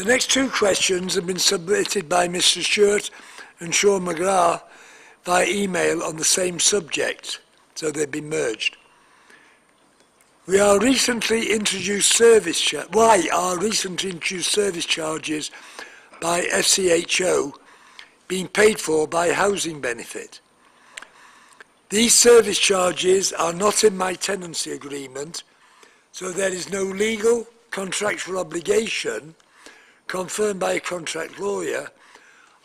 The next two questions have been submitted by Mr Stewart and Sean McGrath via email on the same subject, so they've been merged. Why are recently introduced service charges by FCHO being paid for by housing benefit? These service charges are not in my tenancy agreement, so there is no legal contractual obligation confirmed by a contract lawyer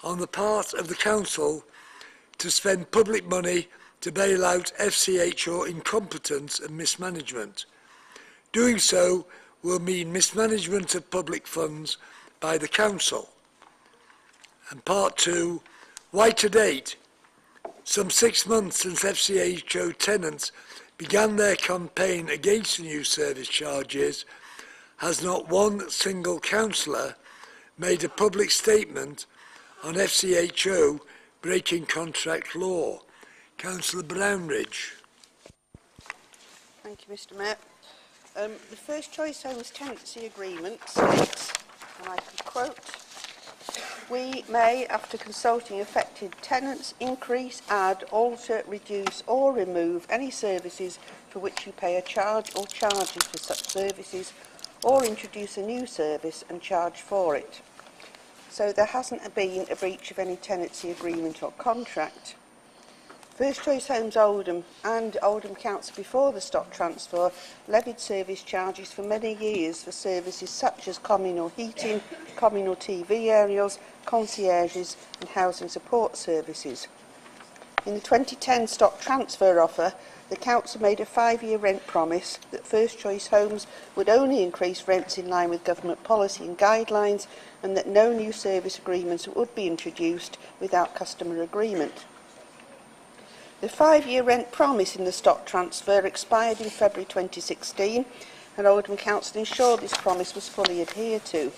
on the part of the council to spend public money to bail out FCHO incompetence and mismanagement. Doing so will mean mismanagement of public funds by the council. And part two, why to date, some 6 months since FCHO tenants began their campaign against the new service charges, has not one single councillor made a public statement on FCHO breaking contract law? Councillor Brownridge. Thank you, Mr Mayor. The First Choice Homes tenancy agreement states, and I can quote, "We may, after consulting affected tenants, increase, add, alter, reduce or remove any services for which you pay a charge or charges for such services, or introduce a new service and charge for it." So there hasn't been a breach of any tenancy agreement or contract. First Choice Homes Oldham and Oldham Council before the stock transfer levied service charges for many years for services such as communal heating, communal TV aerials, concierges and housing support services. In the 2010 stock transfer offer, the council made a 5-year rent promise that First Choice Homes would only increase rents in line with government policy and guidelines, and that no new service agreements would be introduced without customer agreement. The 5-year rent promise in the stock transfer expired in February 2016, and Oldham Council ensured this promise was fully adhered to.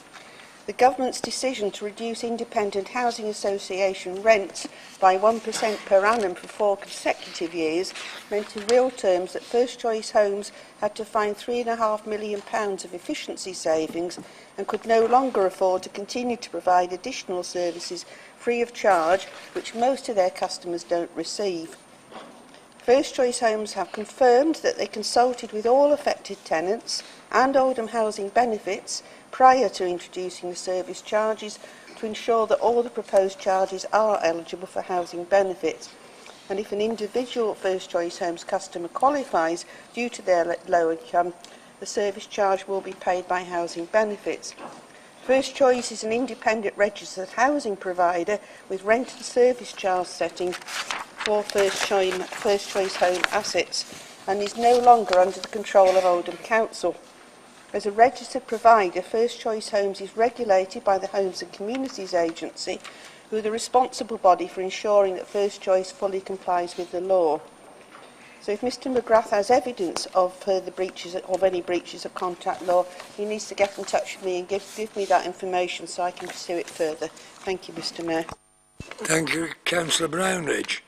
The government's decision to reduce independent housing association rents by 1% per annum for 4 consecutive years meant in real terms that First Choice Homes had to find £3.5 million of efficiency savings and could no longer afford to continue to provide additional services free of charge, which most of their customers don't receive. First Choice Homes have confirmed that they consulted with all affected tenants and Oldham Housing Benefits prior to introducing the service charges to ensure that all the proposed charges are eligible for housing benefits. And if an individual First Choice Homes customer qualifies due to their low income, the service charge will be paid by housing benefits. First Choice is an independent registered housing provider with rent and service charge setting for First Choice Home assets and is no longer under the control of Oldham Council. As a registered provider, First Choice Homes is regulated by the Homes and Communities Agency, who are the responsible body for ensuring that First Choice fully complies with the law. So if Mr McGrath has evidence of further breaches of any breaches of contract law, he needs to get in touch with me and give me that information so I can pursue it further. Thank you, Mr Mayor. Thank you, Councillor Brownridge.